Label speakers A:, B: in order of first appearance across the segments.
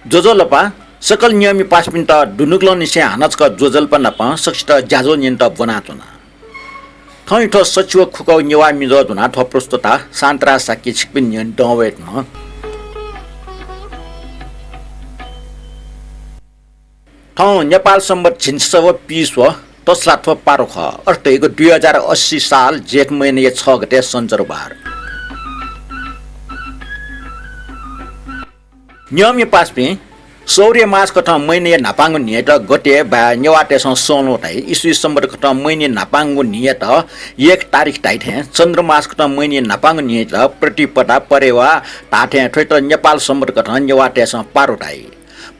A: जोजोलपा सकल नियमी पासपिन त डुनुक्लो निसे हानचक जोजलपा नप सक्षित ज्याजो नियन्त बनाचुना थै ठो सचिव खुकाउ नेवा मिजो जुना ठो प्रस्तुता सान्तरा साकी छिकपिन नियन डवेट न थौ नेपाल सम्बत झिन्सव पिसव तसला थो पारोख अर्थको 2080 साल जेठ महिना 6 गते सञ्चरबार नियमी पासपिन सौर्य मास कथा मैने नापाङ्गो नियत गते बा नेवाटेसँग सोनो ताई इस्वी सम्बर कथा मैने नापाङ्गो नियत 1 तारिख ताइथे चन्द्र मास कथा मैने नापाङ्गो नियत प्रतिपदा परेवा ताथे ठैट नेपाल सम्बर कथा नेवाटेसँग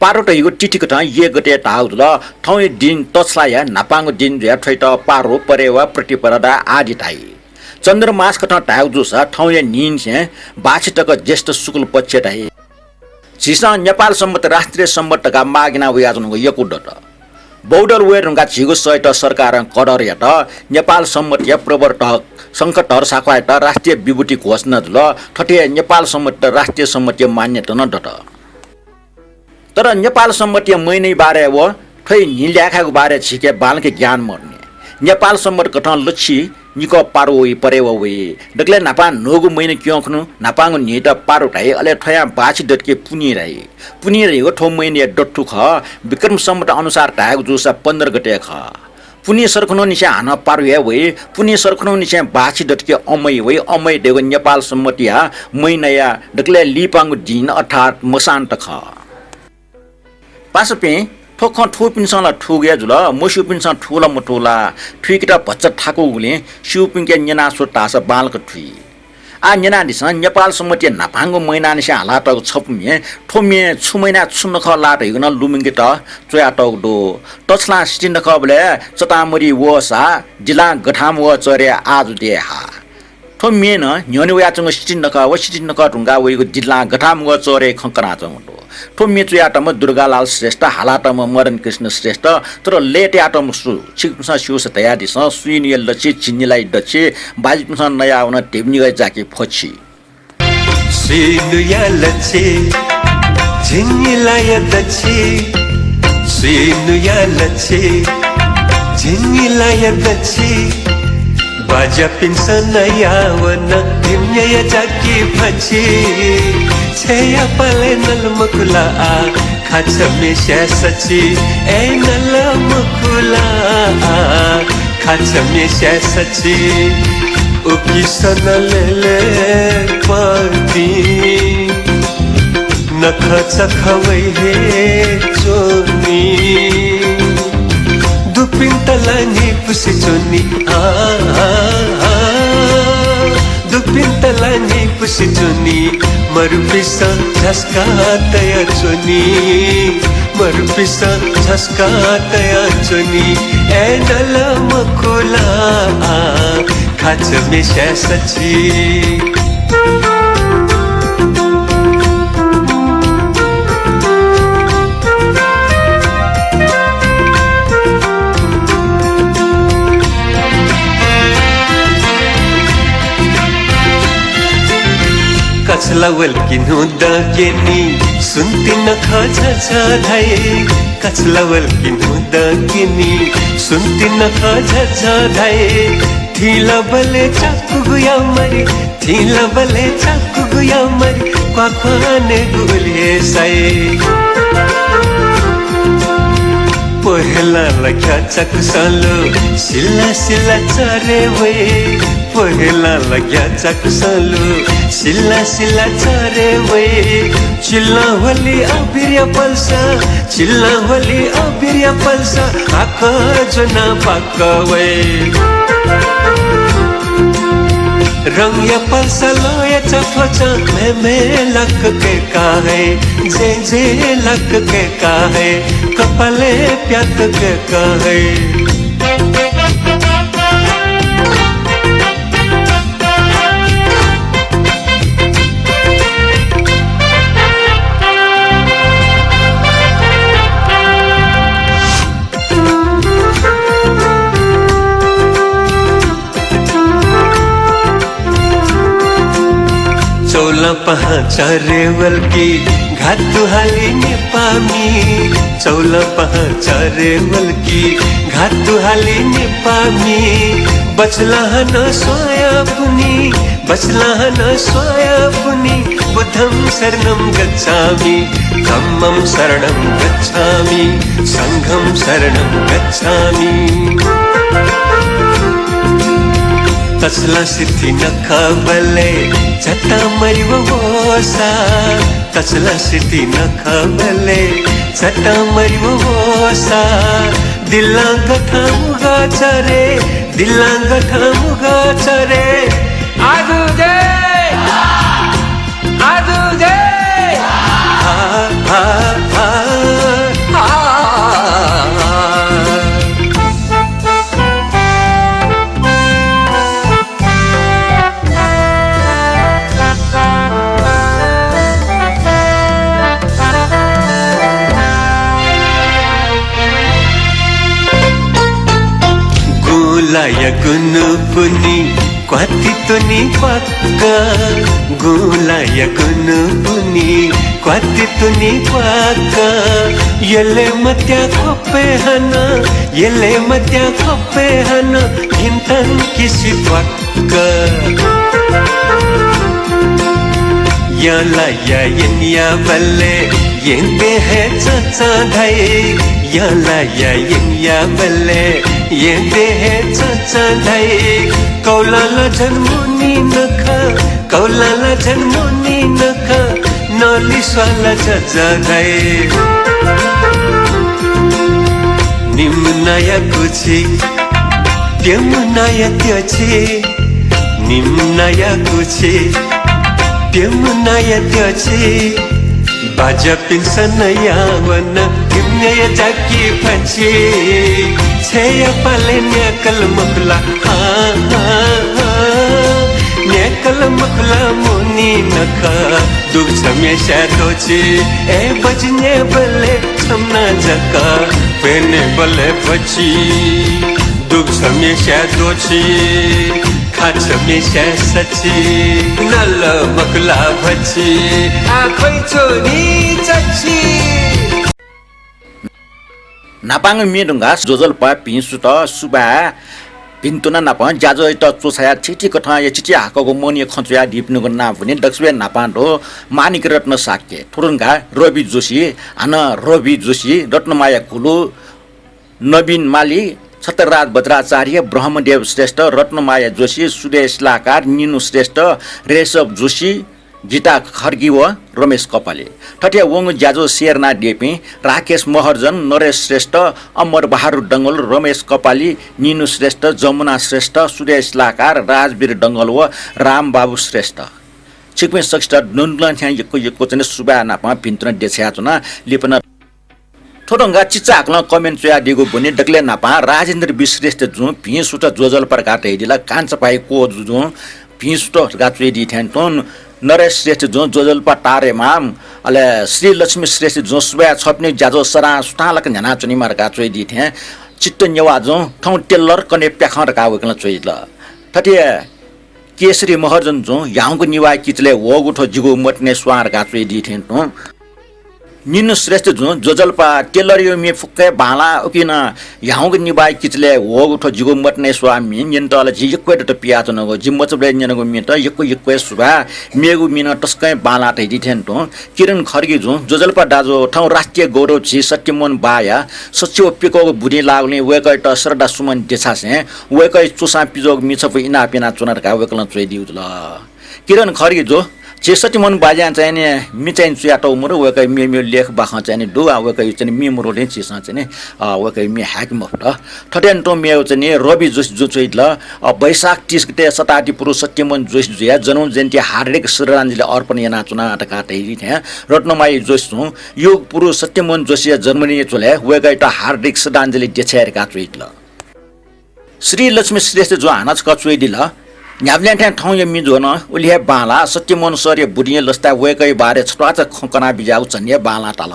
A: पारो यो चिठी कथा 1 गते ताउल ठौ दिन तछलाया नापाङ्गो दिन रे ठैट पारो परेवा प्रतिपदा आदि ताई चन्द्र मास कथा ताउजुस ठौ निन से 22 टक ज्येष्ठ शुक्ल पक्ष ताई झिसा नेपाल सम्बत राष्ट्रिय सम्बतका मागिना उयाजनको यकुडट बौडल वेरका झिगु सहित सरकार कडर यत नेपाल सम्बत प्रवर्तक संकटर साख्वायत राष्ट्रिय विभूति घोषणा जुल ठटे नेपाल सम्बत राष्ट्रिय सम्बत मान्यता न डट तर नेपाल सम्बत महिने बारे व ठै निल्याखाको बारे छिके बालके ज्ञान मर्ने नेपाल सम्बत कठन लच्छी निको पारोई परेववे डकले नापा नोगु महिने क्योंखनु नापांगु नित पारो टाइ अले ठया बाछि डटके पुनी रे ठो महिने डट्टु ख विक्रम सम्बत अनुसार टाग जुसा 15 गते ख पुनी सरखनो निसे हान पारो हे वे पुनी सरखनो निसे बाछि डटके अमै देगो नेपाल सम्मतिया महिनाया डकले लिपांगु दिन अर्थात मसान्त ख पासपे ठोख ठोपिनसँग ठुगे जुल मोसुपिनसँग ठुला मटोला ठुइकिटा भच्च ठाको गुले सिउपिङके नेना सोटास बालक ठुइ आ नेना दिस नेपाल सम्मति नापाङ्गो महिना निसे हालाट छपुमे ठोमे छुमैना छुन्न ख लाट हिगन लुमिङके त चोया टक दो तछला सिटिन ख बले चतामरी वसा जिल्ला गठाम व चरे आज दे हा ठोमे न न्योने याचंग सिटिन ख ढुङ्गा वइको जिल्ला गठाम व चरे खंकरा चंग ठोम्मे चुयाटम दुर्गालाल श्रेष्ठ हालाटम मदन कृष्ण श्रेष्ठ तर लेट याटम छिकपुसा सिउस तयारीस सुइनिय लछि चिन्नीलाई डछि बाजिपुसा नया आउन टेब्नी गइ जाके फछि
B: सुइनुया लछि चिन्नीलाई डछि सुइनुया लछि चिन्नीलाई डछि बाजा पिन्सा नया आउन टेब्नी जाके फछि छया पले नल मुकुला खाछ में सची ए नल मुकुला खाछ में सची उकी सन ले पाती नख चखवै हे चोनी दुपिन तलानी पुसी चोनी दुपिन तलानी पुसी चोनी मरुपिसा झस्का तया चोनी मरुपिसा झस्का तया चोनी ए नल मखुला खाच में सची कचलावल किन्हु दकेनी सुन्ती नख छ धाए कचलावल किन्हु दकेनी सुन्ती नख छ धाए थीला बले चाकु गुया मरी थीला बले चाकु गुया मरी क्वाने गुले साए पहला लख्या चक सालो सिला सिला चरे वे पहला लख्या चक सालो सिला सिला चरे वे चिल्ला होली अबिरिया पल्सा आका जना पाकवे रंग या पल्सा लोया चफचा मैं लक के का है जे लक के का है कपले प्यात के का है चौला पहाचा रेवल की घातु हाली नेपामी चौल पहचारे वल्की घातु हाली नेपामी बचलाहन सोया पुनी बचलाहन सोया पुनी बुद्धं शरणं गच्छामि धम्मं शरणं गच्छामि संघं शरणं गच्छामि तसला सिद्धि न खबले चटा मरिवोसा तसला सिद्धि न खबले चटा मरिवोसा दिलांग मुगा चरे दिलांग मुगा चरे आदु दे हा हा हा गुलाया गुनु पुनी क्वाति तुनी क्वाक्का गुलाया गुनु पुनी क्वाति तुनी क्वाक्का येले मत्या खोपे हना येले मत्या खोपे हना हिंतन किसी क्वाक्का याला या यनिया बल्ले येंदे है चाचा धाई याला या यनिया बल्ले येंदे है चाचा धाई कौलाला जन्मुनी नखा कौलाला जन्मुनी नखा नौली स्वाला चाचा धाई निम्नाया कुची प्यमुनाया त्योची निम्नाया कुची प्यमुनाया त्योची बाजा पिंसन यावन हिम्ने जाकी फंची छेया पाले न्याकल मुखला हाँ हाँ न्याकल मुखला मुनी नखा दुख समेशा तोची ए बजने बले छमना जका पेने बले पची दुख समेशा तोची खाच समेशा सची नल मखला भची आखोई चोरी चची
A: नापाङ मेडुङ्गा जोजलपा पिसुत सुबा पिन्तुना नापा जाजो त चोसाया छिटी कथा या छिटी हाकको मोनी खञ्चया दिप्नुको नाम पनि दक्षवे नापाण्डो मानिक रत्न साक्य थुरुङ्गा रवि जोशी आन रवि जोशी रत्नमाया कुलु नवीन माली छत्रराज भद्राचार्य ब्रह्मदेव श्रेष्ठ रत्नमाया जोशी सुरेश लाकार निनु श्रेष्ठ रेशव जोशी गीता खर्गी व रमेश कपाले ठटिया वङ ज्याजो शेरना डेपी राकेश महर्जन नरेश श्रेष्ठ अमर बहादुर डङ्गल रमेश कपाली निनु श्रेष्ठ जमुना श्रेष्ठ सुरेश लाकार राजवीर डङ्गल व रामबाबु श्रेष्ठ छिक्मे सक्षित नुनलन थ्या यको चाहिँ सुबा नापा पिन्तुना देछ्या चुना लिपन थोडंगा चिच्चा हाक्न कमेन्ट चोया दिगो बने डक्ले नापा राजेन्द्र विश्रेष्ठ जु भिसुट जोजल प्रकार हेदिला कान्छ पाए को जु भिसुट गाचुए दि थ्यान टन नरेश श्रेष्ठ जो जोजलपा टारे माम अले श्री लक्ष्मी श्रेष्ठ जो सुबा छप्ने ज्याजो सरा सुटालक न्याना चुनी मारका चोइ दि थ्या चित्त नेवा जो ठौ टेलर कने प्याखर का वकन चोइ ल ठटिया केसरी महर्जन जो याङको निवाय किचले वगुठो जिगो मटने स्वार का चोइ दि थ्यान टन निनु श्रेष्ठ जो जोजलपा टेलर यो मे फुक्के बाला उकिन याउँको निबाय किचले हो उठो जिगो मटने स्वामी निन्तल जि यक्वे त पियाच नगो जि मचबले नगो मिट यक्वे सुबा मेगु मिन टस्कै बाला तै दिथेन त किरण खर्गी जो जोजलपा दाजो ठाउँ राष्ट्रिय गौरव छि सत्यमन बाया सचिव पिको बुढी लाग्ने वेकै त श्रद्धा सुमन देछासे वेकै चुसा पिजोग मिछप इना पिना चुनर का वेकलन चोइ दिउ ल किरण खर्गी जो चेसटी मन बाजा चाहिँ नि मिचाइन चुयाटो उमर वेकै मे लेख बाख चाहिँ नि दुआ वेकै चाहिँ मेमोरो ले चिसा चाहिँ नि वेकै मे ह्याक मफ्ट ठटेन तो मे चाहिँ नि रवि जोश जो चाहिँ ल वैशाख 30 गते शताब्दी पुरुष सत्यमन जोश जुया जन्म जयन्ती हार्दिक श्रद्धाञ्जली अर्पण याना चुना काटै थिए रत्नमाई जोश यो पुरुष सत्यमन जोशी जर्मनी चले वेकै त हार्दिक श्रद्धाञ्जली देछेर का चाहिँ ल श्री लक्ष्मी श्रेष्ठ जो हानच का चाहिँ दिल न्याब्ल्यान ठाउँ यमी जोन उलिहे बाला सत्यमन सरे बुढिए लस्ता वेकै बारे छटाच खकना बिजाउ चन्ने बाला तल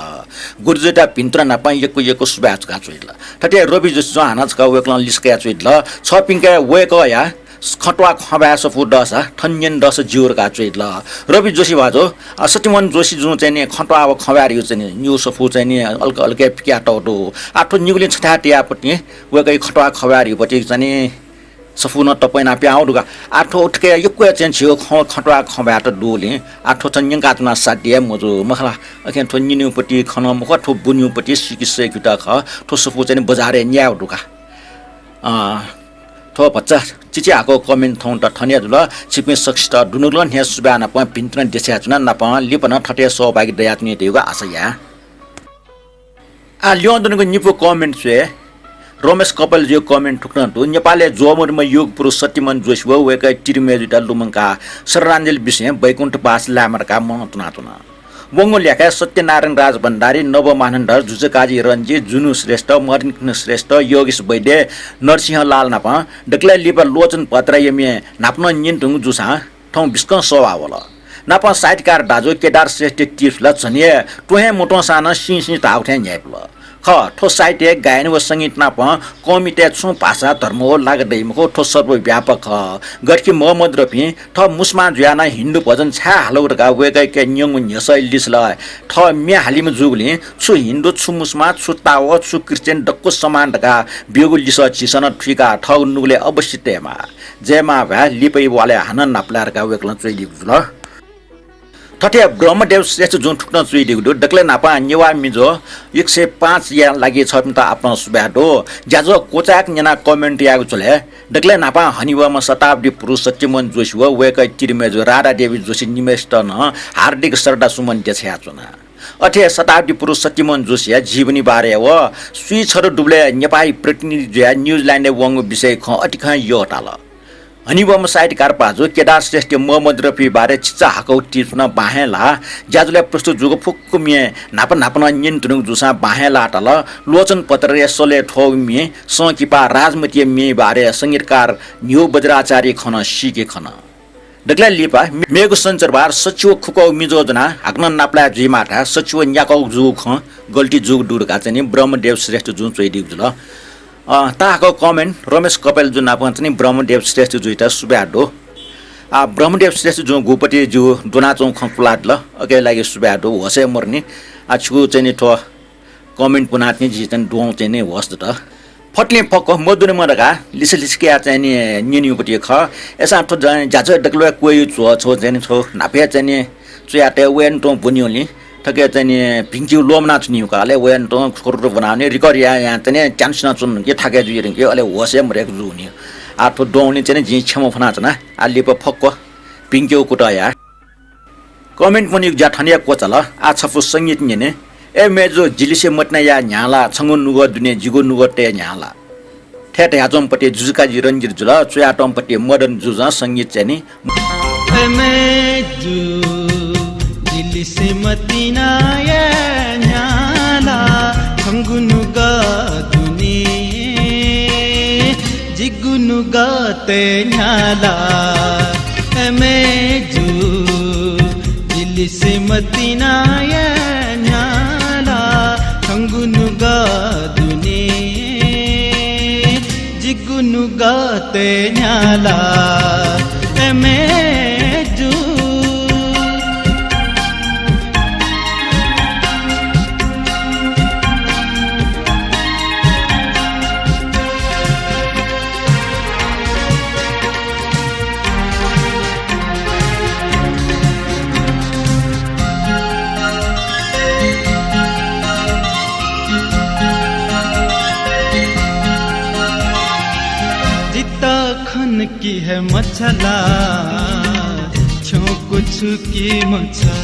A: गुर्जेटा पिन्त्र नपा यको सुबाच का चोइल ठटे रवि जस जो हानच का वेकलन लिस्का चोइल छ पिंका वेक या खटवा खबा सफु दस ठन्यन दस जिउरका चाहिँ ल रवि जोशी भाजो सत्यमन जोशी जो चाहिँ नि खटवा अब खबारियो चाहिँ नि न्यु सफु चाहिँ नि अलक अलके पिया टौटो आठो न्युले छटाटियापट्टि वेकै खटवा खबारियोपट्टि चाहिँ नि सफु न तपाईना प्याउडुगा आठो उठके युक्वे चाहिँ छियो खटवा खबाट डोले आठो चाहिँ यङ्कातमा साटिया मजो मखला अखे ठो निनुपट्टि खन मुख ठो बुन्युपट्टि सिकिसे किटा ख ठो सफु चाहिँ बजारे न्याउडुगा थो बच्चा चिची आको कमेन्ट थौं त ठन्या जुल छिपे सक्सित दुनुल न्या सुबाना प पिन्त्रन देशा चुना नप लिपन ठटे सहभागी दयात्ने देउगा आशया आ ल्योन्दनको निपो कमेन्ट छे रमेश कपाल जो कमेन्ट ठुक्न तो नेपालले जोमरमा योग पुरुष सत्यमन जोशी व वेका तिरमे जुटा लुमंका शरणाञ्जल विषय वैकुण्ठ पास लामरका मनतुना वंगो ल्याका सत्यनारायण राज भण्डारी नवमानन्द जुजकाजी रञ्जी जुनु श्रेष्ठ मरिन श्रेष्ठ योगेश वैद्य नरसिंह लाल नाप डक्ला लिपा लोचन पत्र यमे नाप्न निन्तुङ जुसा ठौ बिस्क स्वभाव होला नाप साइडकार दाजु केदार श्रेष्ठ तिर्फला छनिए टोहे मोटो साना सिंसि ताउठे न्यापल ख ठो साहित्य गायन व संगीत नाप कमिटे छु भाषा धर्म हो लाग्दै मको ठो सर्वव्यापक गठकी मोहम्मद रफी ठ मुस्मान जुयाना हिन्दू भजन छा हालौरका वेकै के न्यङ न्यसै लिसला ठ म्या हालिम जुगले छु हिन्दू छु मुस्मा छु ताओ छु क्रिश्चियन डक्को समान ढका बिगु लिस छिसन ठिका ठ नुगले अवश्य तेमा जेमा भा लिपै वाले हानन नाप्लारका वेकलन चैली जुल ठटे ब्रह्मदेव श्रेष्ठ जुन ठुक्न चुइदिगु डक्ले नापा नेवा मिजो 105 या लागि छ त आफ्नो सुब्याडो ज्याजो कोचाक न्याना कमेन्ट यागु चले डक्ले नापा हनिवामा शताब्दी पुरुष सत्यमन जोशी व वेकै तिरमेजो राधा देवी जोशी निमेष्ट न हार्दिक श्रद्धा सुमन देछया चुना अठे शताब्दी पुरुष सत्यमन जोशी जीवनी बारे व सुई छरो डुब्ले नेपाली प्रतिनिधि न्युजिल्यान्ड वंग विषय ख अटिख यो टाल हनिबम साइडकार पाजो केदार श्रेष्ठ मोहम्मद रफी बारे चिचा हकौ टिप्न बाहेला ज्याजुले प्रस्तुत जुगो फुक्कु मिए नापन नियन्त्रण जुसा बाहेला टल लोचन पत्र सोले ठौ मिए सकिपा राजमती मिए बारे संगीतकार न्यू बज्राचार्य खन सिके खन डक्ला लिपा मेगु सञ्चरबार सचिव खुकौ मिजोजना हाक्न नाप्ला जिमाटा सचिव न्याकौ जुग ख गल्टी जुग दुर्गा चाहिँ ब्रह्मदेव श्रेष्ठ जुन चैदि जुल ताको कमेन्ट रमेश कपाल जुन आप नि ब्रह्मदेव श्रेष्ठ जुइटा सुब्याडो ब्रह्मदेव श्रेष्ठ जो गोपति जु दोनाचौं खकुलाट ल अके लागि सुब्याडो हसे मर्ने छु चाहिँ नि ठो कमेन्ट पुनात्ने जि चाहिँ डों चाहिँ नि होस् त फट्ले फक मदुने मरका लिसलिस्के चाहिँ नि निनिउपटि ख एसा ठो जाछ डक्लो कोइ छो चाहिँ नि छो नापे चाहिँ नि चुयाटे वेन टो बुनियोली ठके चाहिँ भिङ्क्यु लोमना चुनिउ काले वेन तो खोरो बनाउने रिकरिया यहाँ चाहिँ चान्स न चुन के थाके जुइरिङ के अले होसे मरेक जुनि आठो डोउने चाहिँ जि छम फना छना आली प फक्क भिङ्क्यु कुटाया कमेन्ट पनि जाठनिया कोचल आ छफु संगीत ने ए मेजो जिलिसे मटना या न्याला छंगु नुगो दुने जिगो नुगो ते न्याला ठेट हाजमपट्टि जुजुका जिरंजिर जुल चुयाटमपट्टि मदन जुजा संगीत चाहिँ नि
C: ए मेजु जिलिसे मतिना या न्याला छंगु नुगो दुने जिगु नुगो ते न्याला ए मेजु जिलिसे मतिना या छंगुनुगा दुने जिगुनुगा ते न्याला मेजू की है मछला छो कुछ की मछा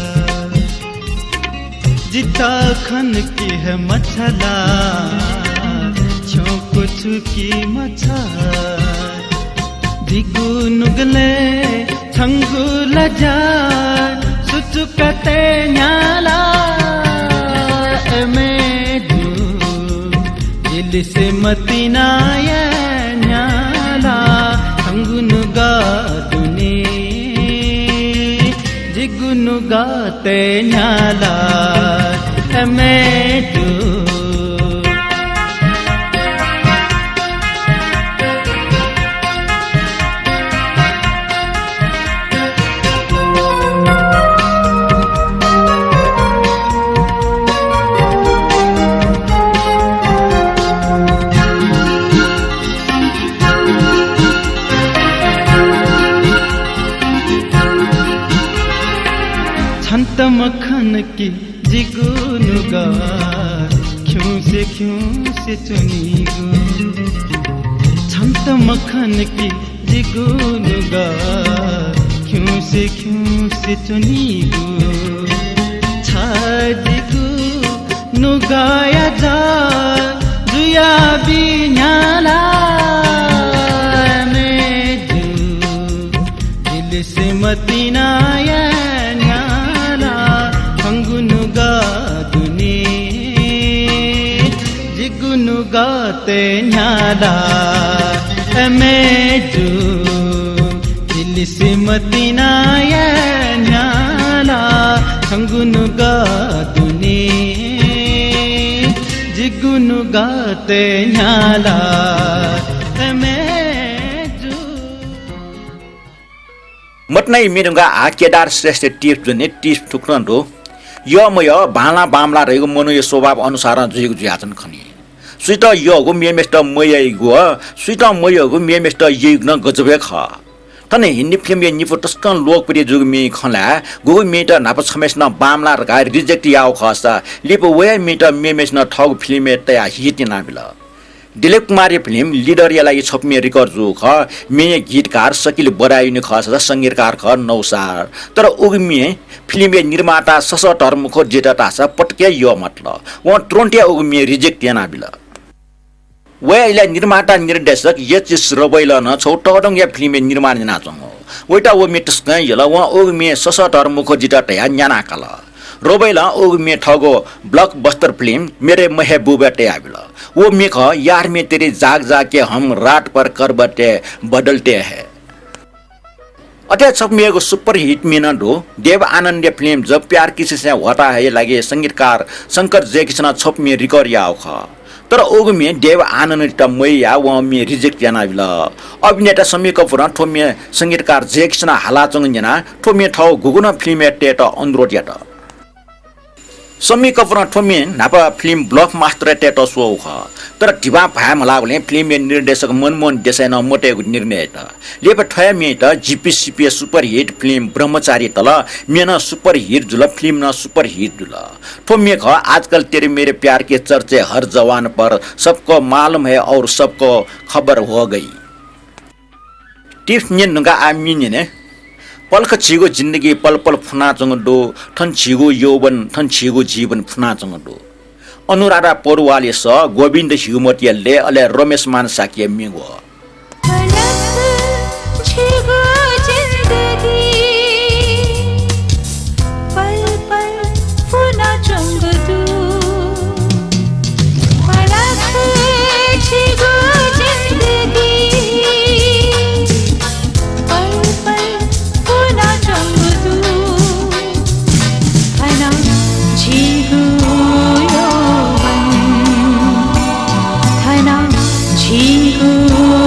C: जिता खन की है मछला छो कुछ की मछा दिगु नुगले छंगु लजा सुचुकते न्याला मेजू दिल से मतीना ये न्याला छंगुनुगा दुने जिगुनुगा ते न्याला मेजू की जिगुनुगा क्यों से चुनीगु छंत मखन की जिगुनुगा क्यों से चुनीगु छाजिगु नुगाया जा जुया बिन्याला में दिल से मतीनाया न्याला हंगुनुगा दुने जिगुनुगा ते न्याला में दिल से मतीनाया न्याला हंगुनुगा दुने जिगुनुगा ते न्याला
A: मटनै मिरुगा आ केदार श्रेष्ठ टिप जुने टिप ठुक्रन्डो यो मय भाला बामला रहेको मनो यो स्वभाव अनुसार जुइगु जुयाचन खनि सुइट योगु मेमेस्ट मयगु सुइट मयगु मेमेस्ट यग्न गजबे ख तने हिन्दी फिल्म ये निफो टस्कन लोकप्रिय जुग मे खला गुगु मेट नाप छमेस न बामला रगा रिजेक्ट याव खसा लिप वे मेट मेमेस न ठग फिल्म तया हिट ना बिल दिलीप कुमार फिल्म लिडर यालाई छपमे रिकर्ड जु ख मे गीतकार सकिल बराइने खस संगीतकार ख नौसार तर उगमे फिल्म निर्माता सस टर्मखो जेटा स पटके यो मतलब व ट्रोन्टे उगमे रिजेक्ट याना बिल वेला निर्माता निर्देशक यचिस रबैला न छौटडङ या फिल्म निर्माण जना चंग वेटा वो मेटस क यला व उगमे सस टर्मखो जेटा तया न्याना कल रोबैला उगमे ठगो ब्लॉकबस्टर फिल्म मेरे महबूबा ते आबिल वो मेख यार में तेरे जाग जाग के हम रात पर करबटे बदलते हैं अटे छपमेको super hit मिनटो Dev Anand film जब प्यार किसी से होता है लागे संगीतकार शंकर जयकिशन छपमे रिकॉर्ड याव ख तर ओगमे देव आनंद त मैया व मे रिजेक्ट याना बिल अभिनेता समी कपूर ठोमे संगीतकार जयकिशन हालाचंग जना ठोमे ठौ गुगुन फिल्म टेट अनुरोध यात समी कपूर ठोमे नापा फिल्म ब्लॉक मास्टर टेट सो ख तर ढिबा भाया मलागले फिल्म निर्देशक मनमोहन देसाई न मोटेको निर्णय त लेप ठय मे त जीपीसीपी सुपर हिट फिल्म ब्रह्मचारी तल मेन सुपर हिट जुल फिल्म न सुपर हिट जुल ठोमे ख आजकल तेरे मेरे प्यार के चर्चे हर जवान पर सबको मालूम है और सबको खबर हो गई टिप्स ने नुगा आमी ने पलख छिगो जिंदगी पल पल फुना चंगडो ठन छिगो यौवन ठन छिगो जीवन फुना चंगडो अनुराधा पौडवाल स गोविन्द हिउमतियाले अले रमेश मान साकिया मिगो
D: झिगु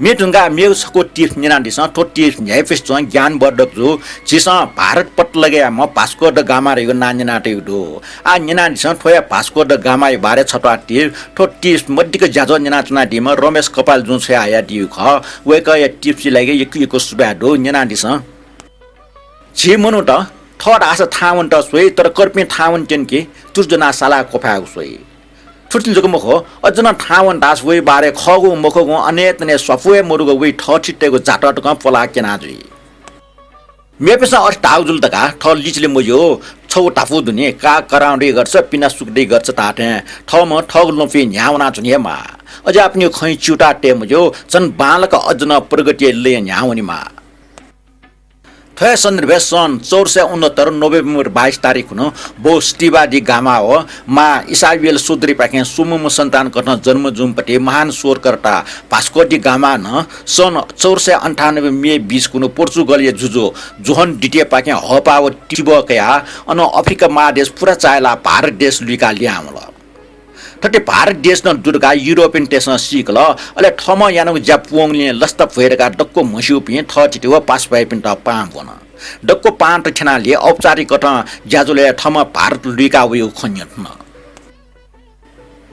A: मेटुंगा मेउसको टिप निनादिस ठो टिप न्यायफिस ज्ञान वर्धक जो चिस भारत पट लगे म भास्को द गामा रेगो नान्यनाटे दो आ निनादिस ठोया भास्को द गामा बारे छटा टिप ठो टिप मड्डीको ज्याजो निनाचना दिम रमेश कपाल जुन छ आया दिउ ख वेक या टिप छि लागे यको सुबा दो निनादिस छि मनु त थड आस थावन त सोइ तर कर्पे थावन टेन के तुर्जना साला कोफा सोइ छुटिल जको मखो अझन थावन दास वे बारे खगो मखगो अनेक ने सफुए मरुगो वे ठ छिटेको जाटट क पला केना जुइ मेपेसा अर टाउजुल तका ठ लिचले मयो छौ टाफु दुने का कराउँदै गर्छ पिना सुक्दै गर्छ ताटे ठम ठग लोफे न्याउना जुनियामा अझ आफ्नो खै चुटा टे मयो जन बालक अझन प्रगति ले न्याउनीमा थय सन्दर्भ सन् 1469 नोभेम्बर 22 तारिक हुनु बो स्टिबादी गामा हो मा इसाबियल सुद्री पाखे सुमुम सन्तान कट्न जन्म जुमपटे महान स्वरकर्ता भास्कोडी गामा न सन् 1498 मे 20 कुनो पोर्चुगलीय जुजो जोहन डिटे पाखे हपाव टिबकया अन अफ्रिका महादेश पुरा चायला भारत देश लुका ल्यामल ठटे भारत देश न दुर्गा युरोपियन देश न सिकल अले ठम यानो जापुङले लस्त भएरका डक्को मस्यु पि ठ छिटेवा पास भए पिन त पाम कोन डक्को पान त खनाले औपचारिक कट ज्याजुले ठम भारत लुका वयो खन्यन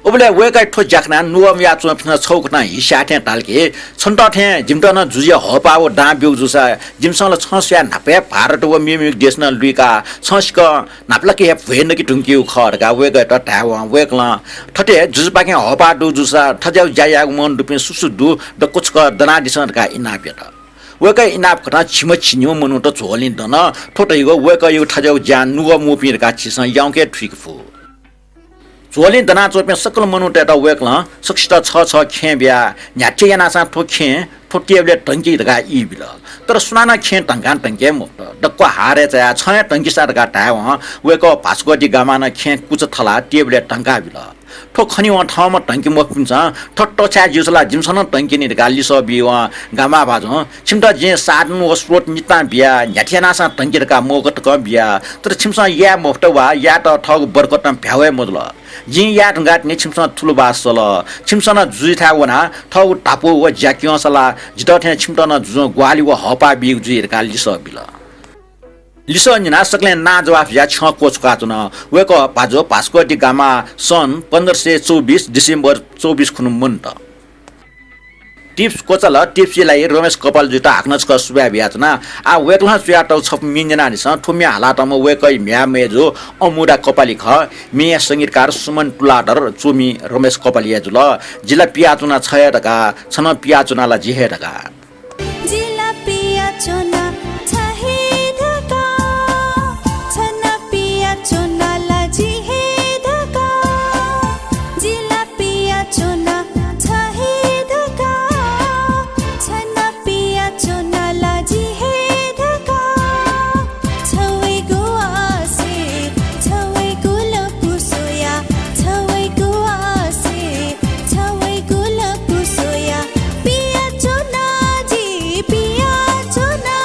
A: ओबले वेका ठो जाखना नुवम या चुन छौकना हिसाथे तालके छन्त थे जिमटन जुजे हपाव डा ब्यु जुसा जिमसँग छस्या नापे भारत व मिमिक देश न लुका छस्क नापलके भएन कि टुंकिउ खरका वेका त टावा वेकला ठटे जुजपाके हपा दु जुसा ठज्याउ जाया मन दुपे सुसु दु द कुचक दना दिसनका इनापेट वेका इनाप कथा छिम छिन्यु मनु त झोलिन दन ठोटैगो वेका यु ठज्याउ ज्यान नुव मुपिरका छिस याउके ठिक फु झोली दना चोपे सकल मनुटे त वेकला सक्षित छ खे ब्या न्याचे याना सा ठो खे ठोटिएले टंकी दगा इबिल तर सुनाना खे टंगा टंके मुक्त डक्को हारे चया छ टंकी सा दगा टाव वेको भास्कोडी गामाना खे कुच थला टेबले टंका बिल ठो खनि व ठाउँमा टंकी मुक्छ ठट्टो छा जुसला जिमसन टंकी नि दगा लिसो बिवा गामा बाजो छिमटा जे साधन व स्रोत निता बिया न्याठेना सा टंकी दगा मोगत क बिया तर छिमसा या मुक्त वा या त ठग बरकत भ्यावे मोदल जी या ढंगाट ने छिमसन ठुलो बासल छिमसन जुइथा वना ठौ टापो व ज्याकियसला जितथे छिमटन जु ग्वाली व हपा बिग जुइरका लिस बिल लिस निना सकले ना जवाफ या छ कोच काचुन वेको पाजो पास्कोटी गामा सन् 1524 डिसेम्बर 24 खुनु मन्त टिप्स कोचल टिप्सलाई रमेश कपाल जुटा हाक्नचक सुब्या ब्याचना आ वेकला सुयाटौ छप मिन्जना निस ठुम्या हालातम वेकै म्या मेजो अमुरा कपाली ख मिया संगीतकार सुमन टुलाडर चुमी रमेश कपालिया जुल जिल्ला पियाचुना छय टका छन पियाचुनाला जिहे टका
D: जिल्ला पियाचुना छहे ढका छन पियाचुनाला जिहे ढका जिल्ला पियाचुना छहे ढका छन पियाचुनाला जिहे ढका छवे गुआसे छवे गुल पुसोया छवे गुआसे छवे गुल पुसोया पियाचुना जी पियाचुना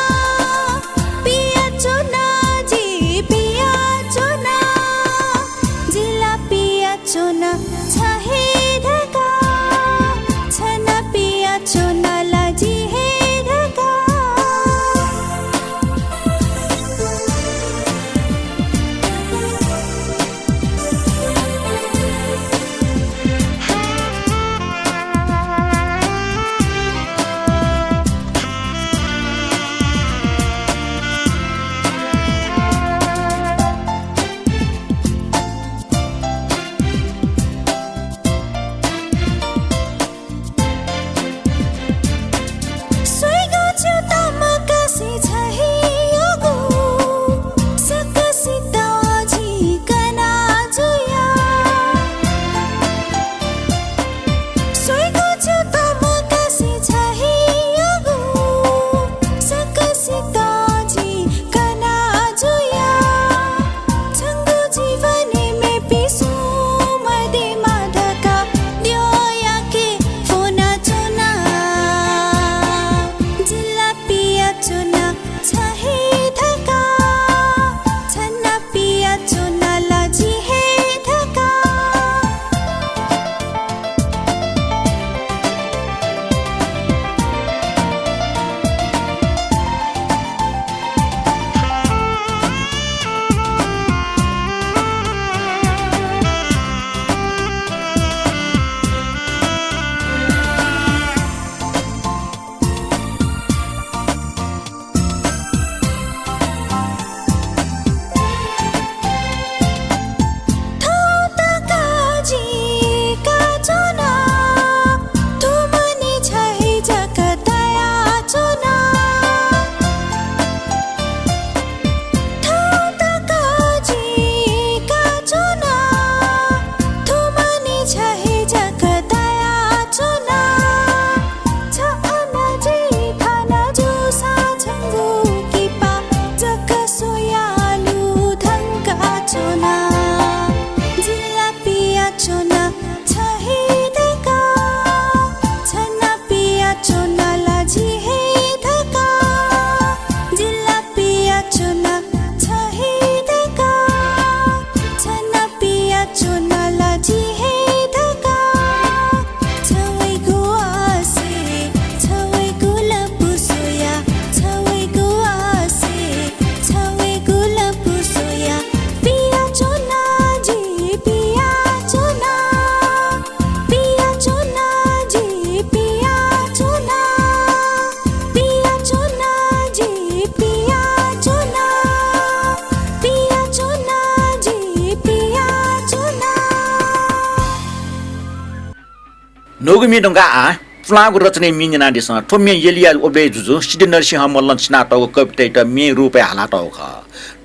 A: नोगमी डंगा आ फ्लाग रचने मिजना दिस ठोमे येलिया ओबे जुजु सिद्धि नरसिंह मल्ल स्नातक कविता त मे रुपे हालाट ख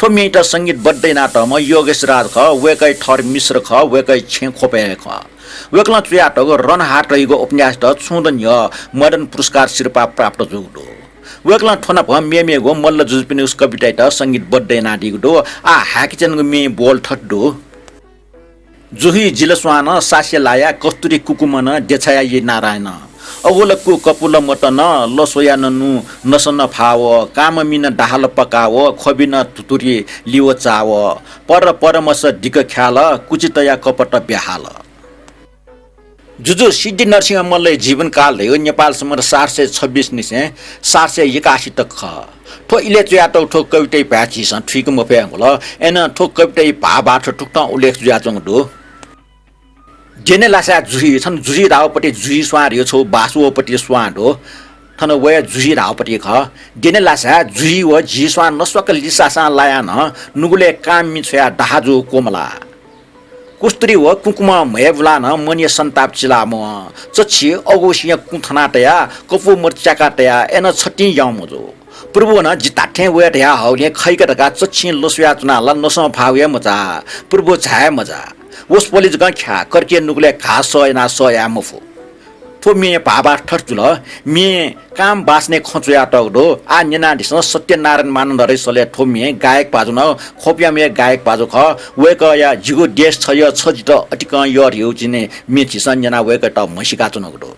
A: ठोमे त संगीत बड्दै नाट म योगेश राज ख वेकै थर मिश्र ख वेकै छे खोपे ख वेकला चुयाटको रन हाट रहिगो उपन्यास त छुन्दन्य मदन पुरस्कार शिरपा प्राप्त जुगडो वेकला ठोना भ मेमेगो मल्ल जुजपिने उस कविता त संगीत बड्दै नाडिगडो आ हाकिचनको मे बोल ठड्डो जुही जिलस्वान सास्य लाया कस्तुरी कुकुमन देछाया ये नारायण अवलक्कु कपुल मटन लसोया ननु नसन फाव काम मिन डाहल पकाव खबिन तुतुरी लियो चाव पर परमस डिक ख्याल कुचितया कपट ब्याहाल जुजु सिद्धि नरसिंह मल्ल जीवनकाल हो नेपाल समर 726 निसे 781 तक ख ठो इले चुयाटो ठो कवितै प्याची स ठिक मफे होल एन ठो कवितै भाबाट ठुक्ट उल्लेख जुयाचङ दो जेने लासा जुही छन् जुही रावपट्टि जुही स्वार यो छौ बासुपट्टि स्वाड हो थन वया जुही रावपट्टि ख जेने लासा जुही व जी स्वान नस्वक लिसासा लाया न नुगुले काम मिछया दाहाजु कोमला कुस्तरी व कुकुमा मयबुला न मनिय सन्ताप चिला म चछि अगोसिया कुथनाटया कपु मर्चाकाटया एन छट्टी यामजो पूर्व न जिताठे वेटया हौले खैकटका चछि लसुया चुना ल नसम भावे मजा पूर्व छाय मजा वस पोलिस गख्या करके नुगले घास सयना सया मफु थो मे भाबा ठर्चुल मे काम बास्ने खचुया टगडो आ नेना दिस सत्यनारायण मानन्दरै सले थो मे गायक बाजु न खोपिया मे गायक बाजु ख वेक या जिगो देश छय छजित अटिक यर हेउजिने मे छिसन जना वेक त मसिका चुनगडो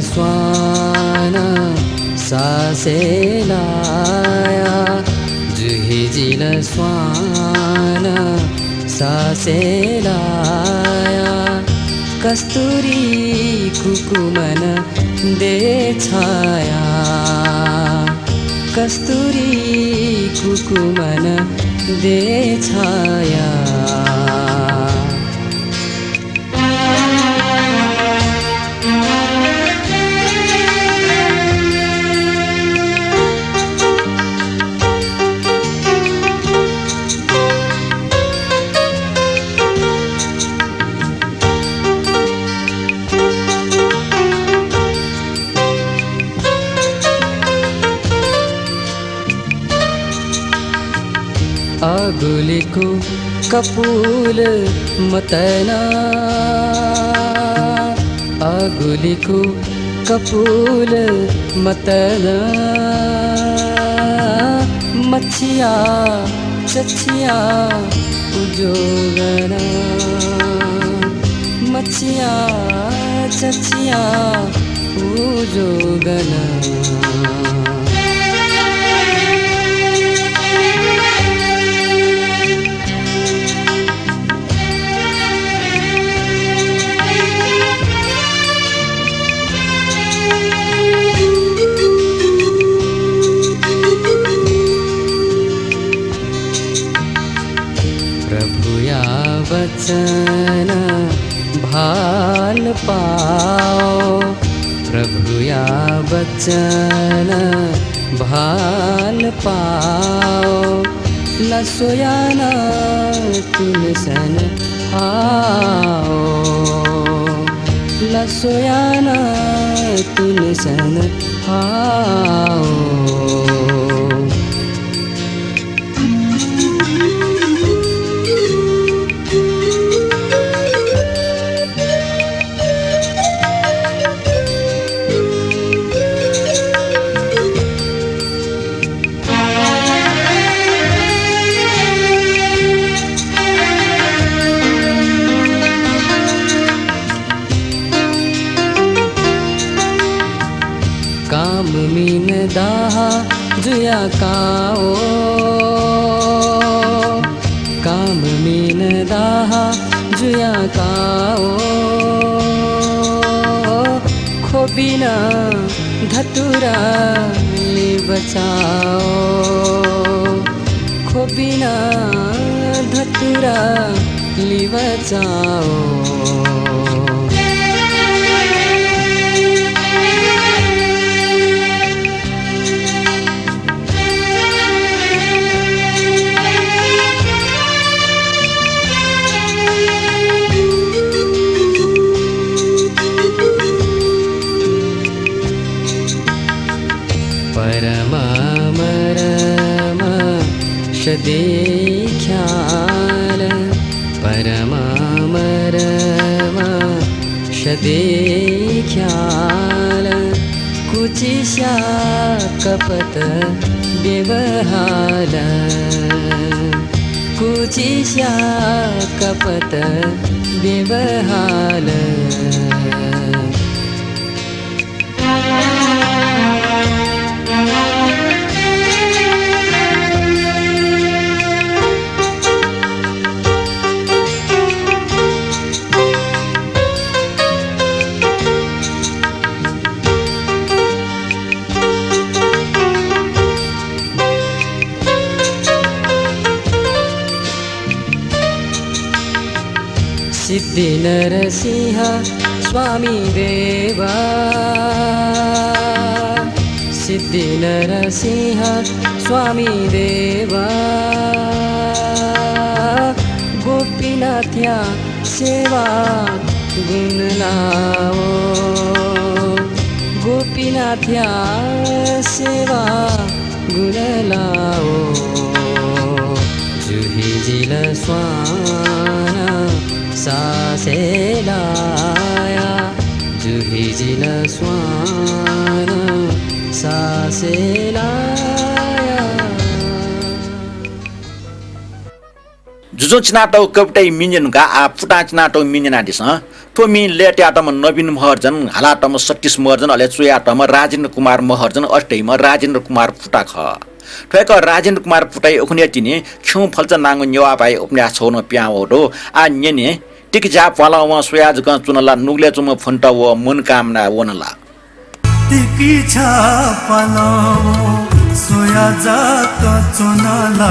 E: स्वान सासे लाया जुही जिल स्वान सासे लाया कस्तूरी कुकुमन दे छाया कस्तूरी कुकुमन दे छाया अगुलिको कपूल मतना अगुलिको कपूल मतना मच्छिया चच्छिया उजोगना मच्छिया चच्छिया उजोगना वचन भाल पाओ प्रभु या वचन भाल पाओ न सोया न तुम सन आओ न सोया न तुम सन आओ काम मीन दाहा जुया काओ काम मीन दाहा जुया काओ खोबिना धतुरा ले बचाओ खोबिना धतुरा लिवचाओ देखख्याल परमामरमा देखख्याल कुचिस्या कपट व्यवहार कुचिस्या कपट व्यवहार सिद्धि नरसिंह स्वामी देवा सिद्धि नरसिंह स्वामी देवा गोपीनाथ्या सेवा गुण लाओ गोपीनाथ्या सेवा गुण लाओ जुहि जिल स्वाना सासेलाया जुहि जिल स्वान सासेलाया
A: जुजो चिनाटो कपटै मिन्जनुका आ फुटा चिनाटो मिन्जना दिस तो मि लेट्याटम नवीन महर्जन हालाटम 36 महर्जन अले चुयाटम राजेन्द्र कुमार महर्जन अष्टैम राजेन्द्र कुमार फुटा ख ठेक राजेन्द्र कुमार फुटाई उखने तिनी छु फल्च नांगो न्यवा पाई उपन्या छोन प्याओडो आ न्यने टिक जा पाला व सोयाज क चुनला नुगले चुम फन्ट व मनकामना वनला
F: टिकी छा पाला व सोयाज क चुनला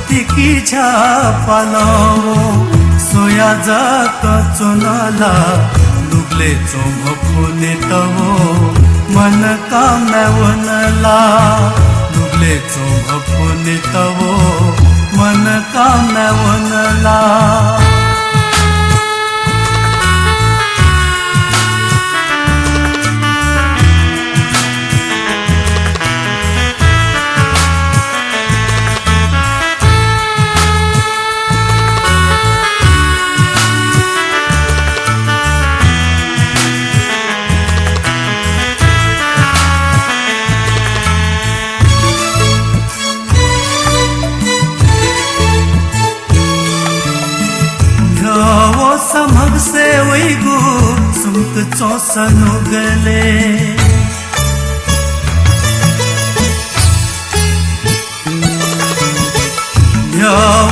F: टिकी छा पाला व सोयाज क चुनला नुगले चुम फुले तवो मनकामना वनला नुगले चुम फुले तवो मनकामना वनला समग से वैगु सुमक चौसनु गले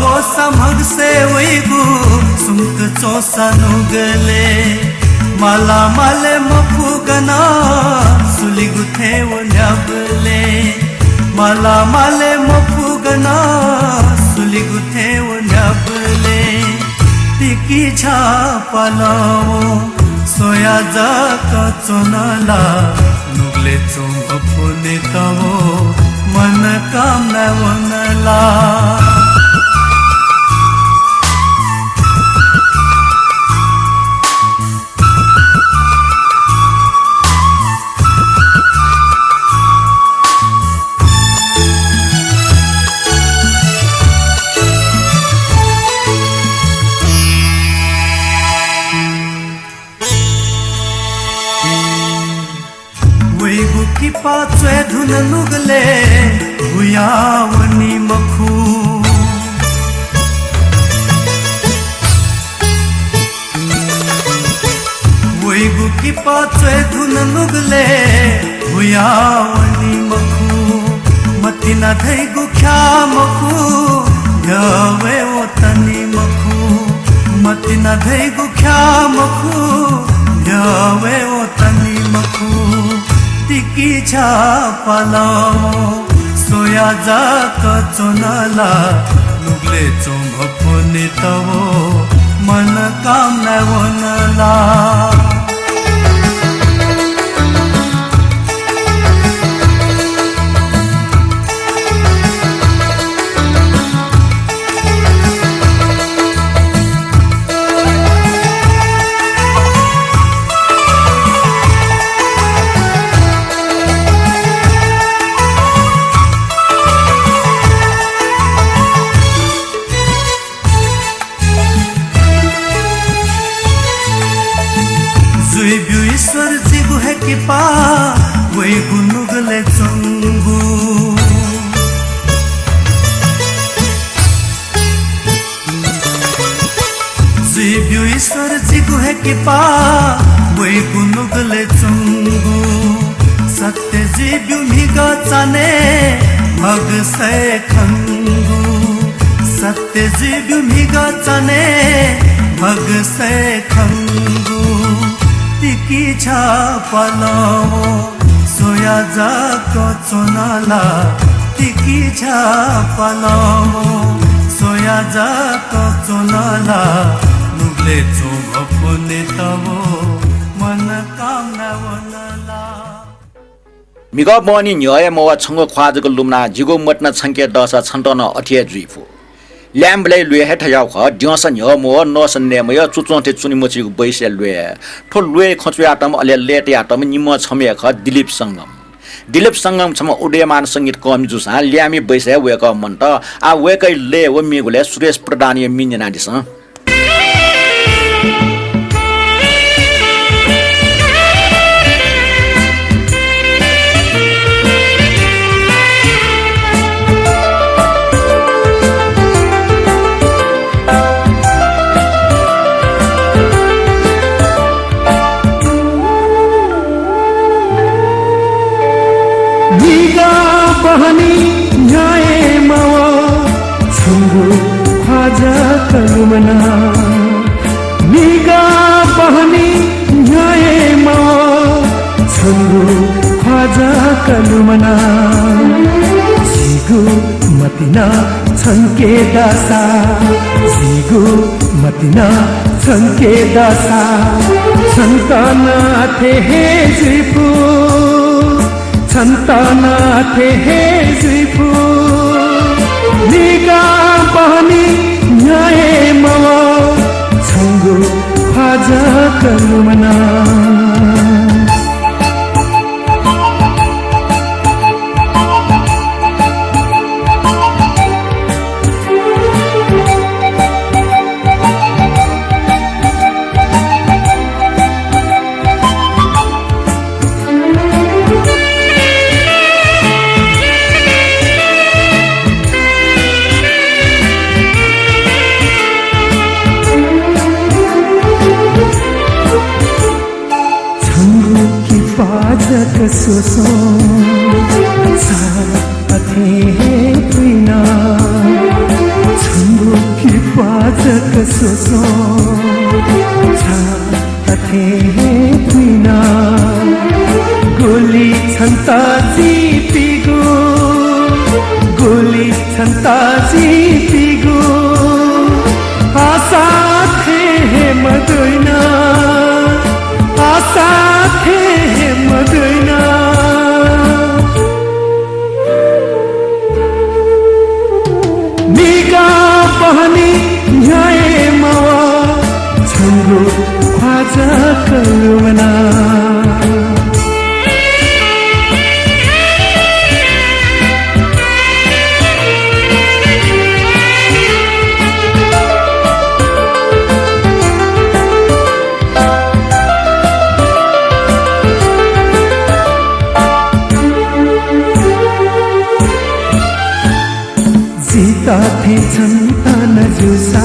F: वो समग से वैगु सुमक चौसनु गले माला माले मफुगना सुलिगु थे वो न्याबले माला माले मफुगना सुलिगु थे वो न्याबले टिकी छा पालाओ सोया जाक चुनला नुगले चुंब फुले तवो मन कामना वनला की पाचवे धुन नुगले भुयावनी मखू वैगु की पाचवे धुन नुगले भुयावनी मखू मतिना धैगु ख्या मखू यवे ओतनी मखू मतिना धैगु ख्या मखू यवे ओतनी मखू टिकी छा पालाओ सोया जाक चोनाला नुगले चोंभ पुनि तवो मन काम न वनला ईश्वर जीगु है कि पा वही गुनुगले चंगु जीव्यु ईश्वर जीगु है कि पा वही गुनुगले चंगु सत्य जीव्यु मिगा चाने भग से खंगु सत्य जीव्यु मिगा चाने भग से खंगु टिकी छा पलाओ सोया जाक चोनाला टिकी छा पलाओ सोया जाक चोनाला नुगले चोभ पुनि तवो मन काम न वनला
A: मिग बनी न्याय मवा छंग ख्वाजक लुमना जिगो मटना छंके दसा छन्तन अठिया जुइफु ल्याम्बले लुए हे ठयाउ ख ड्यसन य मो नसन ने मय चुचोंथे चुनि मछि बैसे लुए ठो लुए खचुया तम अले लेट या तम निम छमे ख दिलीप संगम छम उदयमान संगीत कम जुसा ल्यामी बैसे वेक मन्त आ वेकै ले व मिगुले सुरेश प्रधान य मिन्जना दिस
G: बहनी न्याय मावा छंगु ख्वाजा कलुमना मिगा बहनी न्याय मावा छंगु ख्वाजा कलुमना जिगु मतिना छंके दासा जिगु मतिना छंके दासा संताना थे हे जिपु संताना थे हे जुइफु निगा बहनी न्याय मवा छंगु ख्वाजा कलुमना सोसो साथे तुइना छंगु की पाजक सोसो साथे तुइना गोली छन्ता जीपिगो गोली छन्ता जीपिगो आशा थे मदुइना आशा थे मदुइना मिगा बहनी न्याय मावा छंगु ख्वाजा कलुमना जीता थे संतान जुसा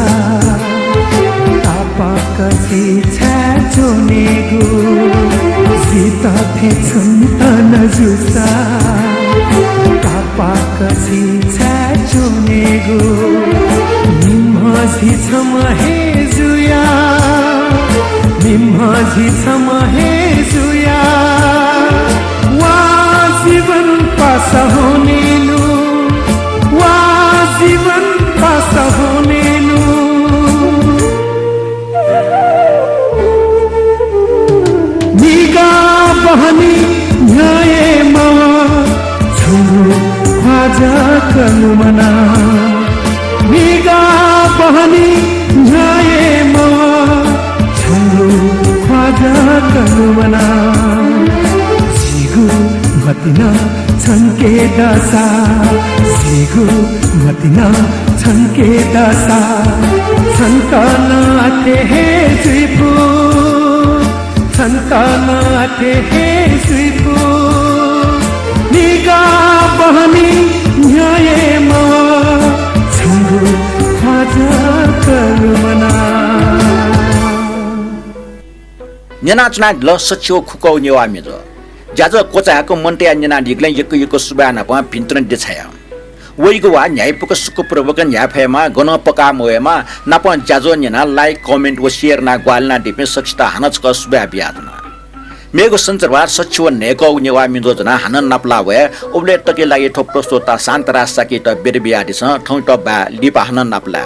G: तापा कसी छाचोने गो जीता थे संतान जुसा तापा कसी छाचोने गो निम्हाजी छम हे जुया निम्हाजी छम हे जुया वा जीवन पासा होने लो बहनी न्याय मावा छोरो ख्वाजा कलुमना निगा बहनी न्याय मावा छोरो ख्वाजा कलुमना जिगु मतिना छन्के दशा जिगु मतिना छन्के दशा छन्कनाथे हे जुइपु छन्कनाथे हे जुइपु निगा बहनी न्याय मावा छोरो ख्वाजा कलुमना
A: न्याना चुनाग ल सच्चो खुकौ नेवा मेजो ज्याज कोचाको मन्टे न्याना निग्लै यको सुबाना प भिन्त्रन देछाया वइगो वा न्यायपुक सुकुप्रवक न्याफेमा गन पका मोएमा नाप ज्याजो न्याना लाइक कमेन्ट व शेयर ना ग्वालना डिपे सक्षता हानचक सुबा बियादना मेगो संचरवा सच्चो नेको नेवा मिजो जना हानन नापला वे ओबले तके लागि ठो प्रस्तुता शान्तरा साकी त बेरबियादिस ठौ त बा लिपा हानन नापला